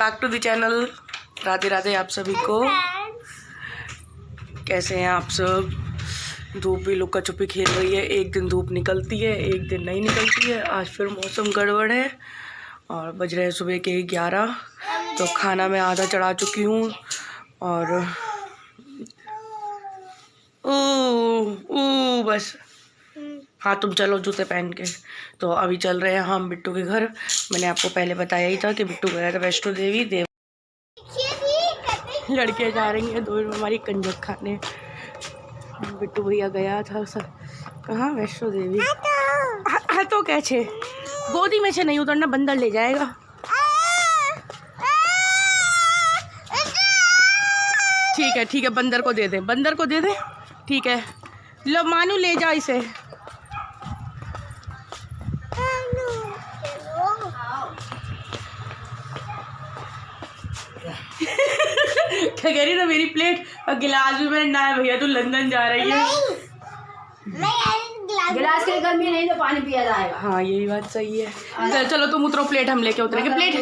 Back to the channel. Radhe Radhe आप सभी को। कैसे हैं आप सब? धूप भी लुका छुपी खेल रही है। एक दिन धूप निकलती है, एक दिन नहीं निकलती है। आज फिर मौसम गड़बड़ है और बज रहे हैं सुबह के 11। तो खाना मैं आधा चढ़ा चुकी हूँ और बस हाँ तुम चलो जूते पहन के। तो अभी चल रहे हैं हम बिट्टू के घर। मैंने आपको पहले बताया ही था कि बिट्टू गया था वैष्णो देवी। लड़के जा रही हैं दो हमारी कंजक खाने। बिट्टू भैया गया था सर कहाँ? वैष्णो देवी। हाँ तो कैसे गोदी में से नहीं उतरना, बंदर ले जाएगा। ठीक है बंदर को दे दे, बंदर को दे दे। ठीक है लो मानू ले जा इसे। क्या कह रही ना मेरी प्लेट और गिलास भी मैंने ना है। भैया तू लंदन जा रही है। गिलास के गर्मी नहीं तो पानी पिया जाएगा। हाँ यही बात सही है। चलो तुम उतरो, प्लेट हम लेके उतरेंगे। प्लेट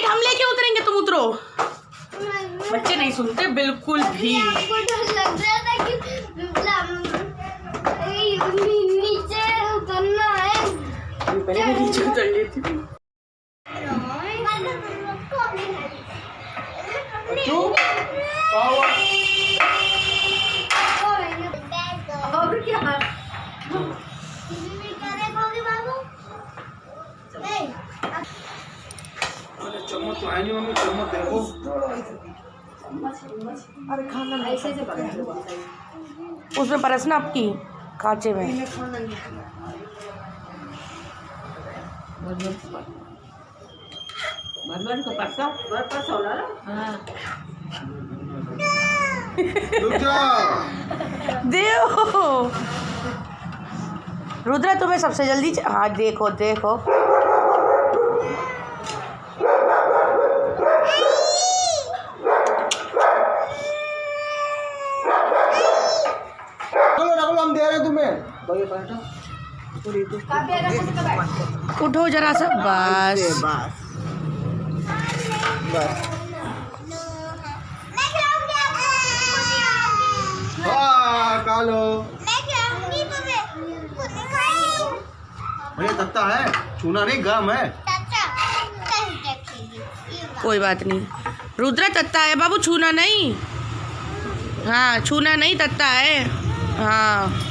हम लेके उतरेंगे, तुम उतरो। बच्चे नहीं सुनते बिल्कुल भी। नीचे उतरना है। पहले मैं नीचे उतर लेती थी। चम्मच तो है नहीं मम्मी, चम्मच देखो। अरे खाना ऐसे से उसमें परसना आपकी खांचे में। भगवान को परसा होला ना। देखो रुद्रा तुम्हें सबसे जल्दी हाँ देखो देखो। हम दे रहे तुम्हें। उठो जरा सा। बस कालो भैया तत्ता है, छूना नहीं, गरम है। कोई बात नहीं रुद्रा, तत्ता है बाबू, छूना नहीं। हाँ छूना नहीं, तत्ता है। हाँ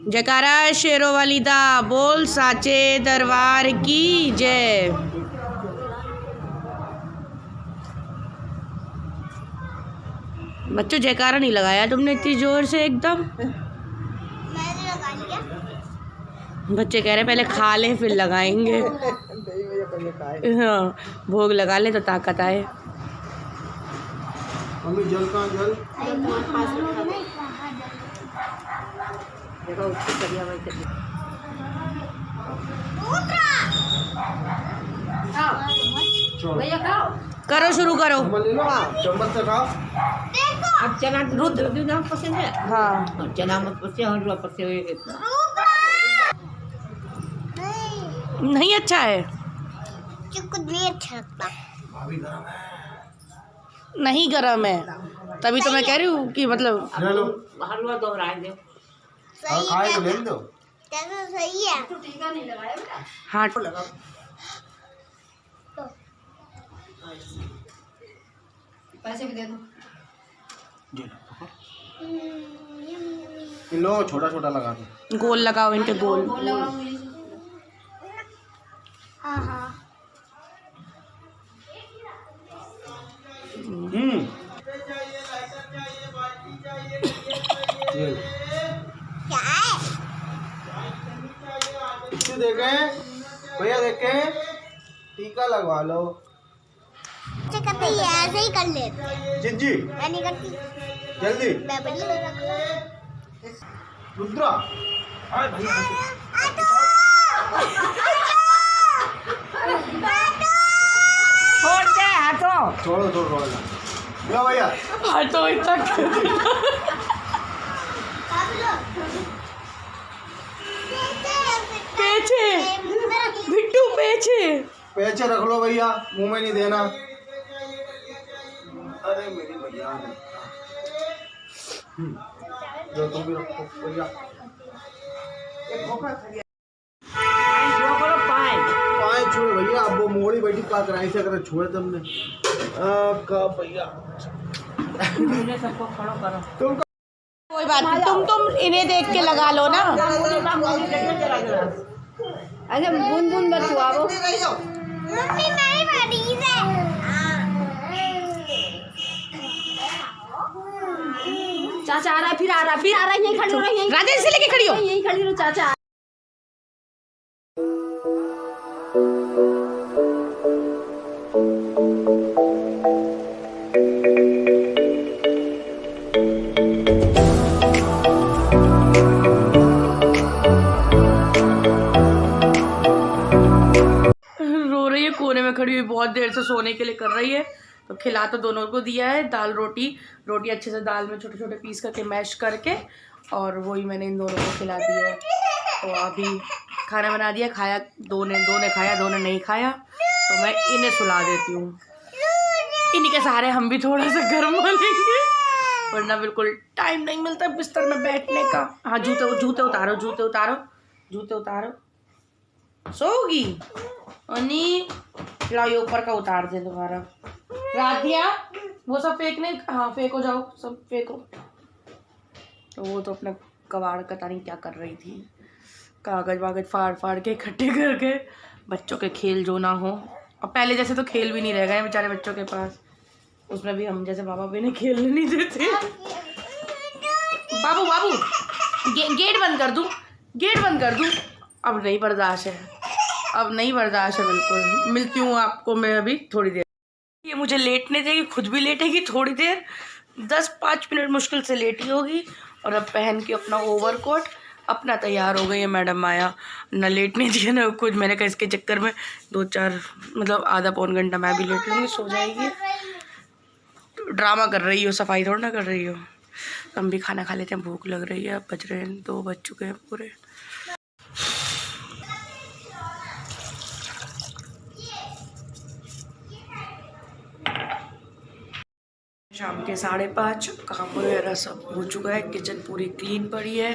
जयकारा शेरों वाली दा बोल, साचे दरबार की जय। बच्चों जयकारा नहीं लगाया तुमने इतनी जोर से एकदम। मैंने लगा लिया। बच्चे कह रहे पहले खा लें फिर लगाएंगे। हाँ भोग लगा ले तो ताकत आए। मम्मी जल कहाँ? जल देखो उसकी करिया भाई भैया खाओ। करो शुरू करो। चम्मच से खाओ। अब चना रुद्र पसंद है। हाँ चना मत पसे और पसे हुए नहीं अच्छा है। कुछ नहीं अच्छा लगता। नहीं गरम है, तभी तो मैं कह रही हूँ कि मतलब हलवा दोहराए दो। खाए तो ले दो। कैसा सही है? टीका नहीं लगाया बेटा। हाँ लगाओ। पैसे भी दे दो। लो छोटा छोटा लगा दो। गोल लगाओ इनके गोल। हाँ हाँ क्या है? देखे भैया, देखे टीका लगवा लो। चेक करते ही ऐसे ही कर लेते। चिज्जी मैं नहीं करती, जल्दी मैं बड़ी। रुद्रा छोड़ दे हाथों। छोड़ो छोड़ो छोड़ो लो भैया हाँ तो तक पेचे बिट्टू पेचे पैसे रख लो भैया, मुंह में नहीं देना। अरे मेरी भैया जो तुम भी रखो भैया। पाए छुए भैया, अब वो मोड़ी बैठी का कराई से अगर छुए तुमने का भैया सबको खड़ो करो। तुम कोई बात नहीं, तुम इन्हें देख के लगा लो ना। अच्छा बूंद बूंद बचवाओ। मम्मी मेरी मरीज है। चाचा आ रहा, फिर आ रहा, यहीं खड़ी हो रही, यहीं राजेश से लेके खड़ी हो। यहीं खड़ी रहो चाचा। रो रही है, कोने में खड़ी हुई, बहुत देर से सोने के लिए कर रही है। तो खिला तो दोनों को दिया है, दाल रोटी अच्छे से दाल में छोटे छोटे पीस करके मैश करके, और वही मैंने इन दोनों को खिला दिया है। तो अभी खाना बना दिया, खाया दो ने खाया, दो ने नहीं खाया, तो मैं इन्हें सुला देती हूँ। इन्हीं के सहारे हम भी थोड़ा सा गर्म हो लेंगे, वरना बिल्कुल टाइम नहीं मिलता बिस्तर में बैठने का। हाँ जूते उतारो। सोगी अनि लाओ, ये ऊपर का उतार दे दोबारा। राधिया वो सब फेंकने, हाँ फेंको, जाओ सब फेंको। तो वो तो अपना कबाड़ पता नहीं क्या कर रही थी, कागज वागज फाड़ के इकट्ठे करके। बच्चों के खेल जो ना हो, और पहले जैसे तो खेल भी नहीं रह गए बेचारे बच्चों के पास, उसमें भी हम जैसे बाबा भी नहीं खेलने नहीं देते। बाबू गेट बंद कर दूँ। अब नहीं बर्दाश्त है बिल्कुल। मिलती हूँ आपको मैं अभी थोड़ी देर। ये मुझे लेटने देगी, खुद भी लेटेगी थोड़ी देर, 10-5 मिनट मुश्किल से लेटी होगी। और अब पहन के अपना ओवरकोट अपना तैयार हो गई है मैडम माया। न लेटने दिया ना कुछ, मैंने कहा इसके चक्कर में 2-4 मतलब आधा पौन घंटा मैं भी लेट लूँगी, सो जाएगी। ड्रामा कर रही हो, सफाई थोड़ा ना कर रही हो। हम भी खाना खा लेते हैं, भूख लग रही है। अब बज रहे हैं 2 बज चुके हैं पूरे। शाम के 5:30, काम वगैरह सब हो चुका है, किचन पूरी क्लीन पड़ी है,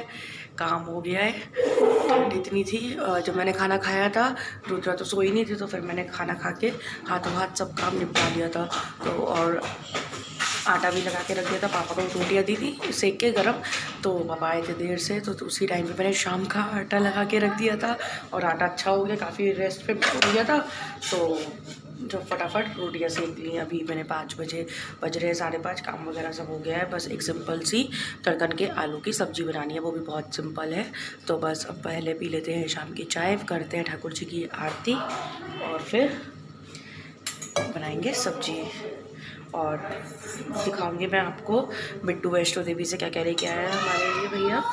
काम हो गया है। ठंड इतनी थी, जब मैंने खाना खाया था रुद्रा तो सोई नहीं थी, तो फिर मैंने खाना खा के हाथों हाथ सब काम निपटा दिया था। तो और आटा भी लगा के रख दिया था, पापा को रोटियाँ दी थी सेक के गरम। तो पापा आए थे देर से, तो उसी टाइम पे मैंने शाम का आटा लगा के रख दिया था, और आटा अच्छा हो गया, काफ़ी रेस्ट पे हो गया था। तो जो फटाफट रोटियाँ सेक ली। अभी मैंने 5 बजे बज रहे हैं 5:30, काम वगैरह सब हो गया है। बस एक सिंपल सी तड़कन के आलू की सब्ज़ी बनानी है, वो भी बहुत सिंपल है। तो बस अब पहले पी लेते हैं शाम की चाय, करते हैं ठाकुर जी की आरती, और फिर बनाएंगे सब्जी। और दिखाऊंगी मैं आपको बिट्टू वैष्णो देवी से क्या क्या लेके आया है हमारे लिए भैया।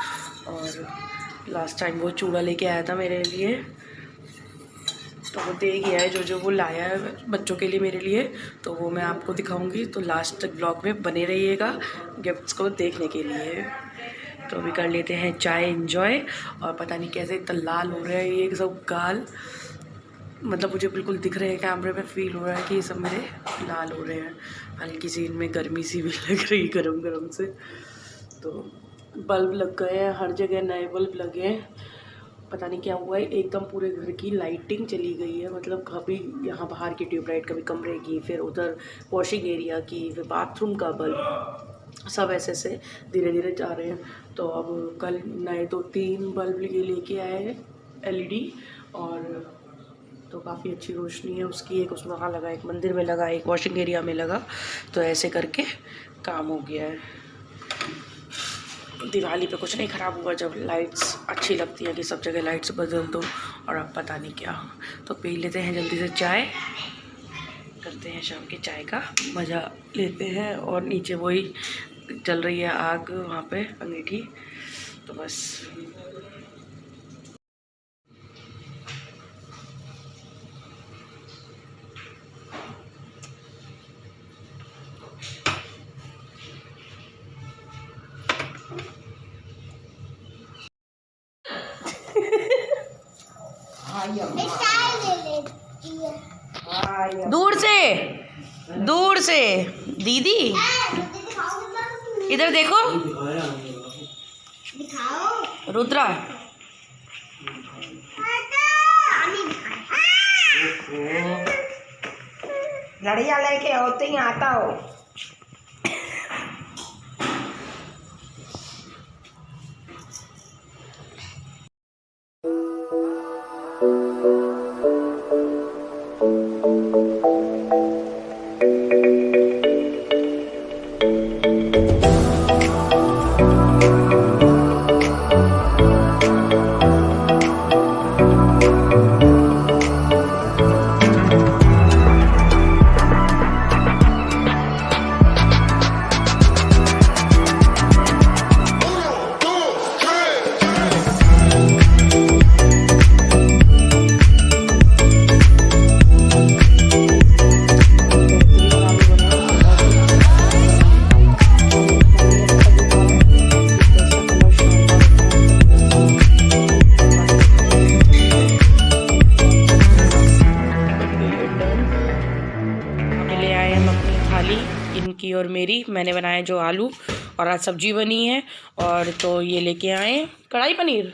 और लास्ट टाइम वो चूड़ा लेके आया था मेरे लिए, तो वो दे गया है जो वो लाया है बच्चों के लिए मेरे लिए, तो वो मैं आपको दिखाऊंगी। तो लास्ट तक ब्लॉग में बने रहिएगा गिफ्ट्स को देखने के लिए। तो अभी कर लेते हैं चाय एंजॉय। और पता नहीं कैसे इतना लाल हो रहा है ये सब गाल, मतलब मुझे बिल्कुल दिख रहे हैं कैमरे में, फील हो रहा है कि ये सब मेरे लाल हो रहे हैं। हल्की सी इनमें गर्मी सी भी लग रही है, गरम से। तो बल्ब लग गए हैं हर जगह, नए बल्ब लगे हैं। पता नहीं क्या हुआ है, एकदम पूरे घर की लाइटिंग चली गई है। मतलब कभी यहाँ बाहर की ट्यूबलाइट, कभी कमरे की, फिर उधर वॉशिंग एरिया की, फिर बाथरूम का बल्ब, सब ऐसे धीरे धीरे जा रहे हैं। तो अब कल नए 2-3 बल्ब लेके आए हैं LED, और तो काफ़ी अच्छी रोशनी है उसकी। एक उसमें वहाँ लगा, एक मंदिर में लगा, एक वॉशिंग एरिया में लगा। तो ऐसे करके काम हो गया है। दिवाली पे कुछ नहीं ख़राब हुआ, जब लाइट्स अच्छी लगती हैं कि सब जगह लाइट्स बदल दो, और अब पता नहीं क्या। तो पी लेते हैं जल्दी से चाय, कर करते हैं शाम की चाय का मज़ा लेते हैं। और नीचे वही चल रही है आग वहाँ पे अंगीठी, तो बस दूर से दीदी इधर देखो रुद्रा, लड़िया लेके होते ही आता हो। इनकी और मेरी, मैंने बनाया जो आलू और आज सब्जी बनी है। और तो ये लेके आए कढ़ाई पनीर,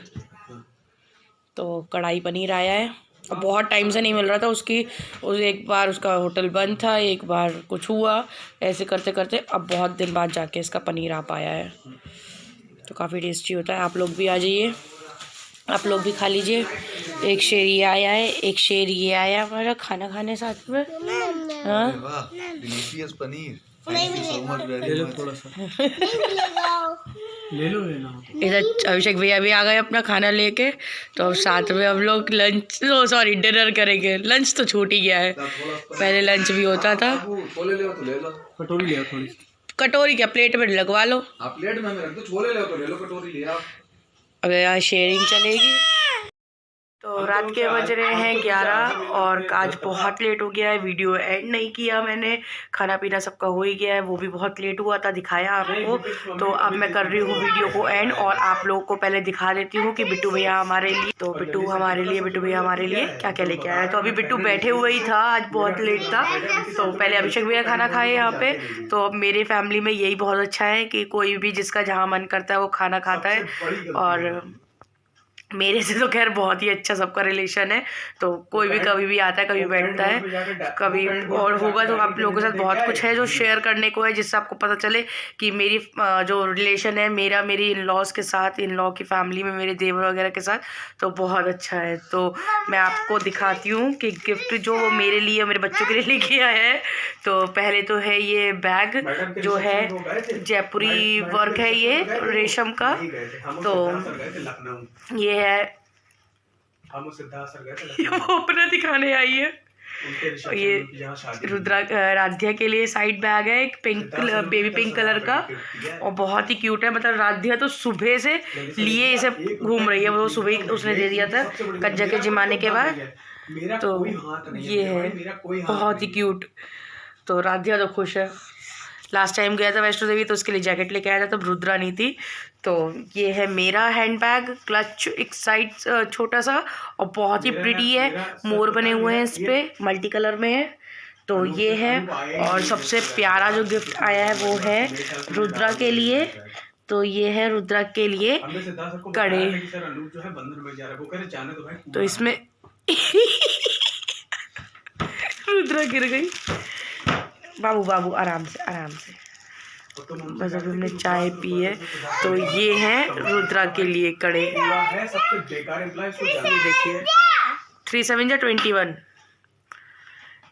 तो कढ़ाई पनीर आया है। अब बहुत टाइम से नहीं मिल रहा था एक बार उसका होटल बंद था, एक बार कुछ हुआ, ऐसे करते करते अब बहुत दिन बाद जाके इसका पनीर आ पाया है। तो काफ़ी टेस्टी होता है। आप लोग भी आ जाइए, आप लोग भी खा लीजिए। एक शेर ये आया है, एक शेर ये आया हमारा खाना खाने साथ में। हाँ डिलीशियस पनीर, ले लो लेना। इधर अभिषेक भैया भी आ गए अपना खाना लेके, तो अब साथ में हम लोग डिनर करेंगे। लंच तो छूट ही गया है, पहले लंच भी होता था। छोले ले तो ले लो, कटोरी ले आओ थोड़ी। कटोरी क्या, प्लेट में लगवा लो। आप प्लेट में रख दो, छोले ले तो ले लो, कटोरी ले आओ। अब यहाँ शेयरिंग चलेगी। तो रात के बज रहे हैं 11 और आज बहुत लेट हो गया है। वीडियो एंड नहीं किया मैंने, खाना पीना सबका हो ही गया है, वो भी बहुत लेट हुआ था, दिखाया आपको। तो अब मैं कर रही हूँ वीडियो को एंड, और आप लोगों को पहले दिखा देती हूँ कि बिट्टू भैया हमारे लिए, बिट्टू भैया हमारे लिए क्या क्या लेके आया है। तो अभी बिट्टू बैठे हुए ही था, आज बहुत लेट था। तो पहले अभिषेक भैया खाना खाए यहाँ पे। तो अब मेरे फैमिली में यही बहुत अच्छा है कि कोई भी जिसका जहाँ मन करता है वो खाना खाता है। और मेरे से तो खैर बहुत ही अच्छा सबका रिलेशन है, तो कोई भी कभी भी आता है, कभी बैठता है, कभी और होगा। तो आप लोगों के साथ बहुत कुछ है जो शेयर करने को है, जिससे आपको पता चले कि मेरी जो रिलेशन है मेरी इन लॉज़ के साथ, इन लॉ की फैमिली में मेरे देवर वगैरह के साथ, तो बहुत अच्छा है। तो मैं आपको दिखाती हूँ कि गिफ्ट जो वो मेरे लिए, मेरे बच्चों के लिए लेके आया है। तो पहले तो है ये बैग जो है जयपुरी वर्क है, ये रेशम का। तो ये है, वो अपना दिखाने आई है। ये रुद्रा राध्या के लिए साइड बैग है, एक पिंक बेबी पिंक कलर का, और बहुत ही क्यूट है। मतलब राध्या तो सुबह से लिए इसे घूम रही है, वो सुबह उसने दे दिया था कंजा के जमाने के बाद। तो ये है बहुत ही क्यूट। तो राध्या तो खुश है। लास्ट टाइम गया था वैष्णो देवी तो उसके लिए जैकेट लेके आया था, तब रुद्रा नहीं थी। तो ये है मेरा हैंड बैग, क्लच एक साइड छोटा सा, और बहुत ही प्रिटी है, मोर बने हुए हैं इस पर, मल्टी कलर में है। तो ये है, और सबसे प्यारा जो गिफ्ट आया है वो है रुद्रा के लिए। तो ये है रुद्रा के लिए कड़े। तो इसमें रुद्रा गिर गई। बाबू आराम से। बस अभी हमने चाय पी है। तो ये है रुद्रा के लिए कड़े, ये देखिए 3 7 या 21।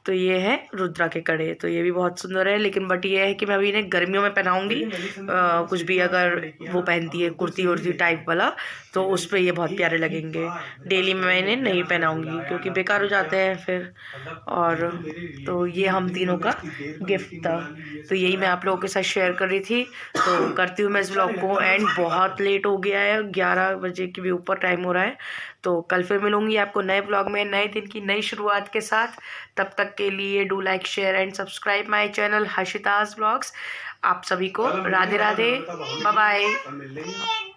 तो ये है रुद्रा के कड़े, तो ये भी बहुत सुंदर है, लेकिन बट ये है कि मैं अभी इन्हें गर्मियों में पहनाऊंगी। कुछ भी अगर वो पहनती है कुर्ती उर्ती टाइप वाला, तो उस पर ये बहुत प्यारे लगेंगे। डेली में मैं इन्हें नहीं पहनाऊंगी क्योंकि बेकार हो जाते हैं फिर। और तो ये हम तीनों का गिफ्ट था, तो यही मैं आप लोगों के साथ शेयर कर रही थी। तो करती हूँ मैं इस व्लॉग को एंड, बहुत लेट हो गया है, 11 बजे के भी ऊपर टाइम हो रहा है। तो कल फिर मिलूंगी आपको नए व्लॉग में, नए दिन की नई शुरुआत के साथ। तब तक के लिए do like share and subscribe my channel Harshita's vlogs. आप सभी को राधे राधे, बाय बाय।